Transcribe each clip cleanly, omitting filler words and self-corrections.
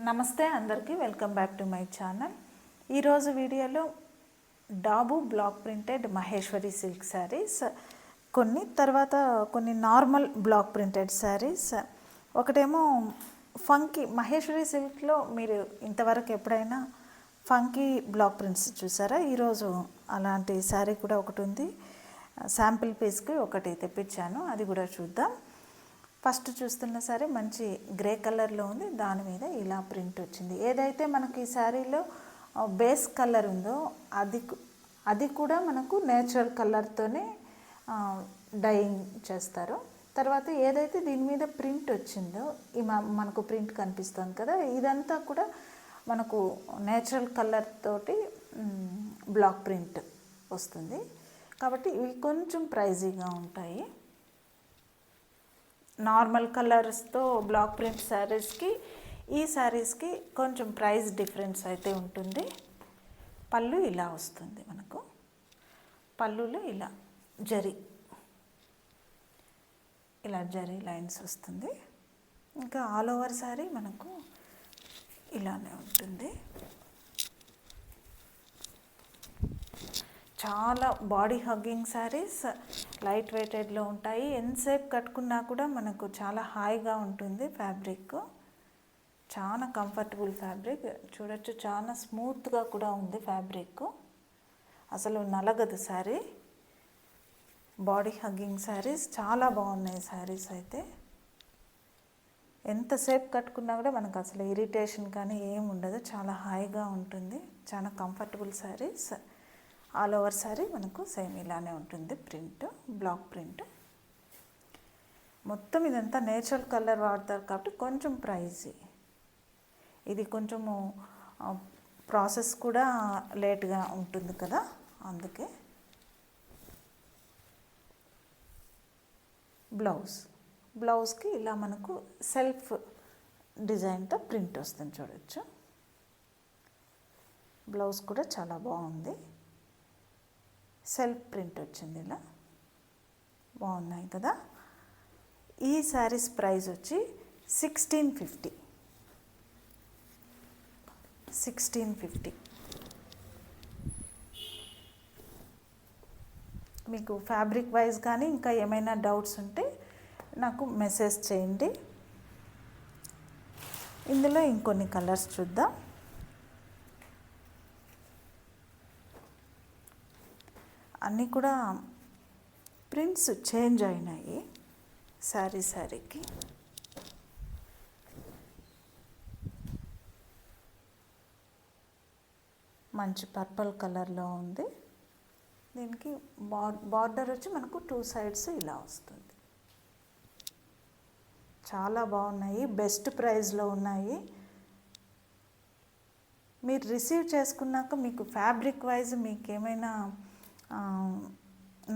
నమస్తే అందరికీ, welcome back to my channel. ఈరోజు వీడియోలో dabu block printed Maheshwari silk saris, కొన్ని నార్మల్ బ్లాక్ ప్రింటెడ్ శారీస్, ఒకటేమో ఫంకీ మహేశ్వరి సిల్క్లో మీరు ఇంతవరకు ఎప్పుడైనా ఫంకీ బ్లాక్ ప్రింట్స్ చూసారా? ఈరోజు అలాంటి శారీ కూడా ఒకటి ఉంది. శాంపిల్ పీస్కి ఒకటి తెప్పించాను, అది కూడా చూద్దాం. ఫస్ట్ చూస్తున్న శారీ మంచి గ్రే కలర్లో ఉంది, దాని మీద ఇలా ప్రింట్ వచ్చింది. ఏదైతే మనకి ఈ శారీలో బేస్ కలర్ ఉందో అది కూడా మనకు నేచురల్ కలర్తోనే డైయింగ్ చేస్తారు. తర్వాత ఏదైతే దీని మీద ప్రింట్ వచ్చిందో మనకు ప్రింట్ కనిపిస్తుంది కదా, ఇదంతా కూడా మనకు నేచురల్ కలర్ తోటి బ్లాక్ ప్రింట్ వస్తుంది. కాబట్టి ఇవి కొంచెం ప్రైజీగా ఉంటాయి. నార్మల్ కలర్స్తో బ్లాక్ ప్రింట్ శారీస్కి ఈ శారీస్కి కొంచెం ప్రైస్ డిఫరెన్స్ అయితే ఉంటుంది. పళ్ళు ఇలా వస్తుంది, మనకు పళ్ళులో ఇలా జరీ లైన్స్ వస్తుంది. ఇంకా ఆల్ ఓవర్ శారీ మనకు ఇలానే ఉంటుంది. చాలా బాడీ హగ్గింగ్ శారీస్, లైట్ వెయిటెడ్లో ఉంటాయి. ఎంతసేపు కట్టుకున్నా కూడా మనకు చాలా హాయిగా ఉంటుంది. ఫ్యాబ్రిక్ చాలా కంఫర్టబుల్ ఫ్యాబ్రిక్, చూడొచ్చు చాలా స్మూత్గా కూడా ఉంది ఫ్యాబ్రిక్, అసలు నలగదు శారీ. బాడీ హగ్గింగ్ శారీస్ చాలా బాగున్నాయి. శారీస్ అయితే ఎంతసేపు కట్టుకున్నా కూడా మనకు అసలు ఇరిటేషన్ కానీ ఏమి ఉండదు, చాలా హాయిగా ఉంటుంది. చాలా comfortable saris. All over sari మనకు సేమ్ ఇలానే ఉంటుంది. ప్రింట్ బ్లాక్ ప్రింట్ మొత్తం ఇదంతా నేచురల్ కలర్ వాడతారు కాబట్టి కొంచెం ప్రైజీ. ఇది కొంచెము ప్రాసెస్ కూడా లేట్గా ఉంటుంది కదా, అందుకే. బ్లౌజ్కి ఇలా మనకు సెల్ఫ్ డిజైన్తో ప్రింట్ వస్తుంది, చూడొచ్చు. బ్లౌజ్ కూడా చాలా బాగుంది, సెల్ఫ్ ప్రింట్ వచ్చింది, ఇలా బాగున్నాయి కదా. ఈ శారీస్ ప్రైస్ వచ్చి 1650. మీకు ఫ్యాబ్రిక్ వైజ్ కానీ ఇంకా ఏమైనా డౌట్స్ ఉంటే నాకు మెసేజ్ చేయండి. ఇందులో ఇంకొన్ని కలర్స్ చూద్దాం. అన్నీ కూడా ప్రింట్స్ చేంజ్ అయినాయి శారీకి. మంచి పర్పుల్ కలర్లో ఉంది. దీనికి బార్డర్ వచ్చి మనకు 2 సైడ్స్ ఇలా వస్తుంది. చాలా బాగున్నాయి, బెస్ట్ ప్రైస్లో ఉన్నాయి. మీరు రిసీవ్ చేసుకున్నాక మీకు ఫ్యాబ్రిక్ వైజ్ మీకు ఏమైనా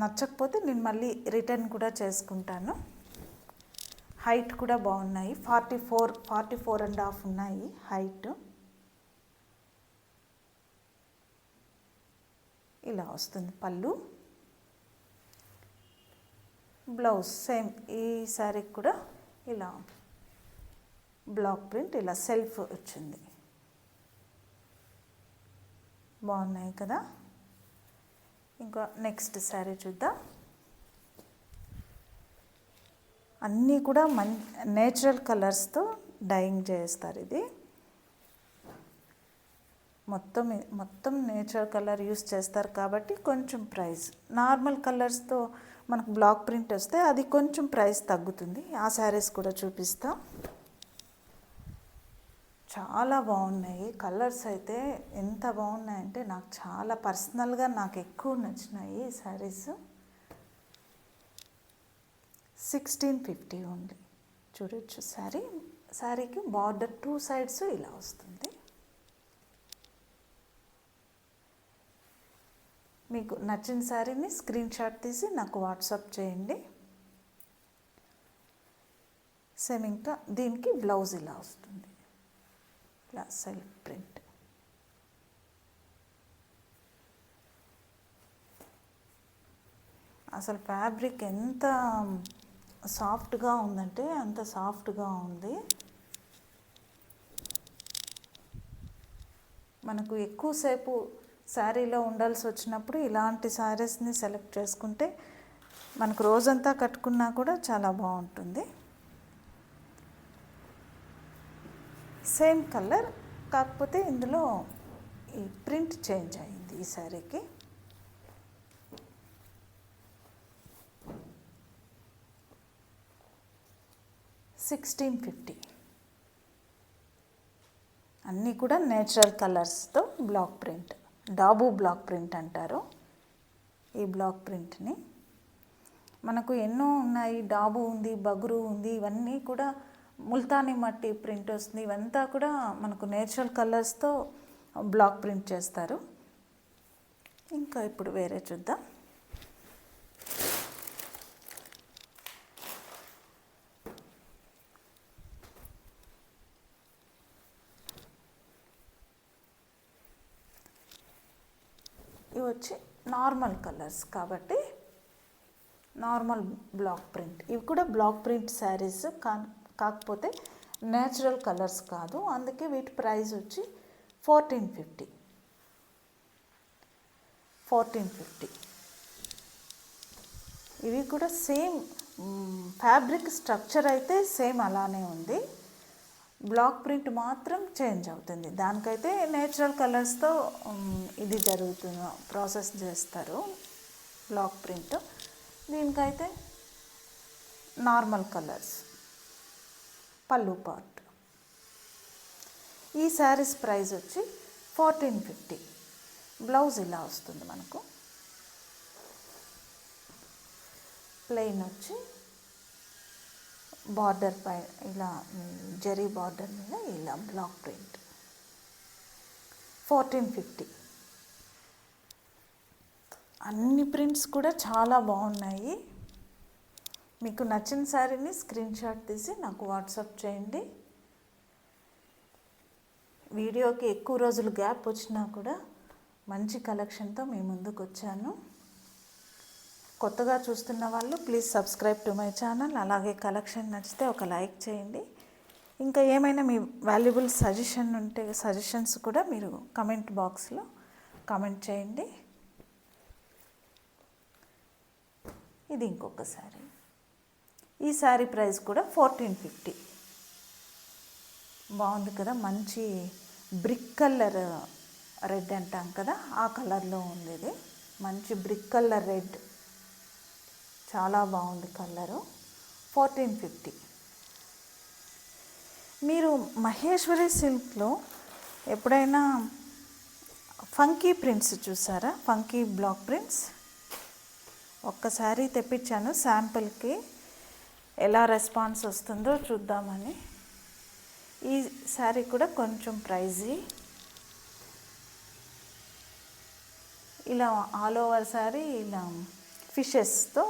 నచ్చకపోతే నేను మళ్ళీ రిటర్న్ కూడా చేసుకుంటాను. హైట్ కూడా బాగున్నాయి, 44.5 ఉన్నాయి హైట్. ఇలా వస్తుంది పళ్ళు. బ్లౌజ్ సేమ్ ఈ శారీకి కూడా ఇలా బ్లాక్ ప్రింట్, ఇలా సెల్ఫ్ వచ్చింది. బాగున్నాయి కదా. ఇంకా నెక్స్ట్ శారీ చూద్దాం. అన్నీ కూడా నేచురల్ కలర్స్తో డైయింగ్ చేస్తారు. ఇది మొత్తం నేచురల్ కలర్ యూస్ చేస్తారు కాబట్టి కొంచెం ప్రైస్. నార్మల్ కలర్స్తో మనకు బ్లాక్ ప్రింట్ వస్తే అది కొంచెం ప్రైస్ తగ్గుతుంది. ఆ శారీస్ కూడా చూపిస్తాం. చాలా బాగున్నాయి కలర్స్ అయితే, ఎంత బాగున్నాయంటే నాకు చాలా పర్సనల్గా నాకు ఎక్కువ నచ్చినాయి ఈ శారీస్. 1650 ఉంది, చూడొచ్చు. శారీకి బార్డర్ 2 సైడ్స్ ఇలా వస్తుంది. మీకు నచ్చిన శారీని స్క్రీన్ షాట్ తీసి నాకు వాట్సాప్ చేయండి. సేమ్ ఇంకా దీనికి బ్లౌజ్ ఇలా వస్తుంది, ఇలా సెల్ఫ్ ప్రింట్. అసలు ఫ్యాబ్రిక్ ఎంత సాఫ్ట్గా ఉందంటే అంత సాఫ్ట్గా ఉంది. మనకు ఎక్కువసేపు శారీలో ఉండాల్సి వచ్చినప్పుడు ఇలాంటి శారీస్ని సెలెక్ట్ చేసుకుంటే మనకు రోజంతా కట్టుకున్నా కూడా చాలా బాగుంటుంది. సేమ్ కలర్, కాకపోతే ఇందులో ఈ ప్రింట్ చేంజ్ అయింది ఈ శారీకి. $1650. అన్నీ కూడా నేచురల్ కలర్స్తో block print, dabu block print అంటారు ఈ బ్లాక్ ప్రింట్ని. మనకు ఎన్నో ఉన్నాయి, డాబు ఉంది, బగురు ఉంది, ఇవన్నీ కూడా ముల్తానీ మట్టి ప్రింట్ వస్తుంది. ఇవంతా కూడా మనకు నేచురల్ కలర్స్తో బ్లాక్ ప్రింట్ చేస్తారు. ఇంకా ఇప్పుడు వేరే చూద్దాం. ఇవి వచ్చి నార్మల్ కలర్స్ కాబట్టి నార్మల్ బ్లాక్ ప్రింట్. ఇవి కూడా బ్లాక్ ప్రింట్ శారీస్ కాకపోతే నేచురల్ కలర్స్ కాదు, అందుకే వీటి ప్రైస్ వచ్చి $1450. ఇవి కూడా సేమ్ ఫ్యాబ్రిక్ స్ట్రక్చర్ అయితే సేమ్ అలానే ఉంది, బ్లాక్ ప్రింట్ మాత్రం చేంజ్ అవుతుంది. దానికైతే నేచురల్ కలర్స్తో ఇది జరుగుతుంది, ప్రాసెస్ చేస్తారు బ్లాక్ ప్రింట్. దీనికైతే నార్మల్ కలర్స్. పళ్ళు పార్ట్. ఈ శారీస్ ప్రైస్ వచ్చి $1450. బ్లౌజ్ ఇలా వస్తుంది మనకు, ప్లెయిన్ వచ్చి బార్డర్ పై ఇలా జరీ బార్డర్ మీద ఇలా బ్లాక్ ప్రింట్. $1450. అన్ని ప్రింట్స్ కూడా చాలా బాగున్నాయి. మీకు నచ్చిన శారీని స్క్రీన్ షాట్ తీసి నాకు వాట్సాప్ చేయండి. వీడియోకి ఎక్కువ రోజులు గ్యాప్ వచ్చినా కూడా మంచి కలెక్షన్తో మీ ముందుకు వచ్చాను. కొత్తగా చూస్తున్న వాళ్ళు please subscribe to my channel. అలాగే కలెక్షన్ నచ్చితే ఒక లైక్ చేయండి. ఇంకా ఏమైనా మీ వాల్యుబుల్ సజెషన్ ఉంటే సజెషన్స్ కూడా మీరు కమెంట్ బాక్స్లో కమెంట్ చేయండి. ఇది ఇంకొక శారీ. ఈ శారీ ప్రైస్ కూడా $1450. బాగుంది కదా, మంచి బ్రిక్ కలర్ రెడ్ అంటాం కదా, ఆ కలర్లో ఉంది ఇది. మంచి బ్రిక్ కలర్ రెడ్, చాలా బాగుంది కలరు. $1450. మీరు మహేశ్వరి సిల్క్లో ఎప్పుడైనా ఫంకీ ప్రింట్స్ చూసారా? ఫంకీ బ్లాక్ ప్రింట్స్ ఒక్కసారి తెప్పించాను శాంపుల్కి, ఎలా రెస్పాన్స్ వస్తుందో చూద్దామని. ఈ శారీ కూడా కొంచెం ప్రైజీ. ఇలా ఆల్ ఓవర్ శారీ ఇలా ఫిషెస్తో,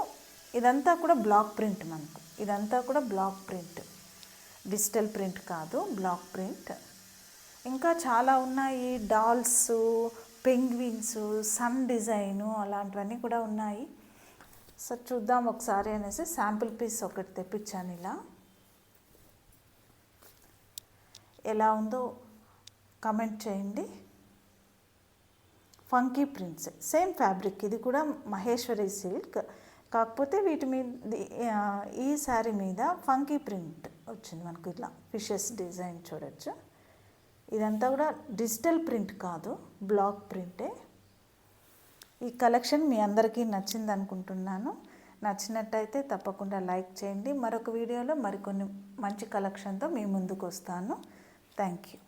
ఇదంతా కూడా బ్లాక్ ప్రింట్ మనకు. ఇదంతా కూడా బ్లాక్ ప్రింట్, డిజిటల్ ప్రింట్ కాదు, బ్లాక్ ప్రింట్. ఇంకా చాలా ఉన్నాయి, డాల్స్, పెంగ్విన్స్, సన్ డిజైను అలాంటివన్నీ కూడా ఉన్నాయి. సో చూద్దాం ఒకసారి అనేసి శాంపుల్ పీస్ ఒకటి తెప్పించాను. ఇలా ఎలా ఉందో కమెంట్ చేయండి. Funky prints, same fabric. ఇది కూడా మహేశ్వరి సిల్క్, కాకపోతే వీటి మీద ఈ శారీ మీద ఫంకీ ప్రింట్ వచ్చింది మనకు. ఇట్లా ఫిషెస్ డిజైన్ చూడొచ్చు. ఇదంతా కూడా డిజిటల్ ప్రింట్ కాదు, బ్లాక్ ప్రింటే. ఈ కలెక్షన్ మీ అందరికీ నచ్చింది అనుకుంటున్నాను. నచ్చినట్టయితే తప్పకుండా లైక్ చేయండి. మరొక వీడియోలో మరికొన్ని మంచి కలెక్షన్తో మీ ముందుకు వస్తాను. Thank you.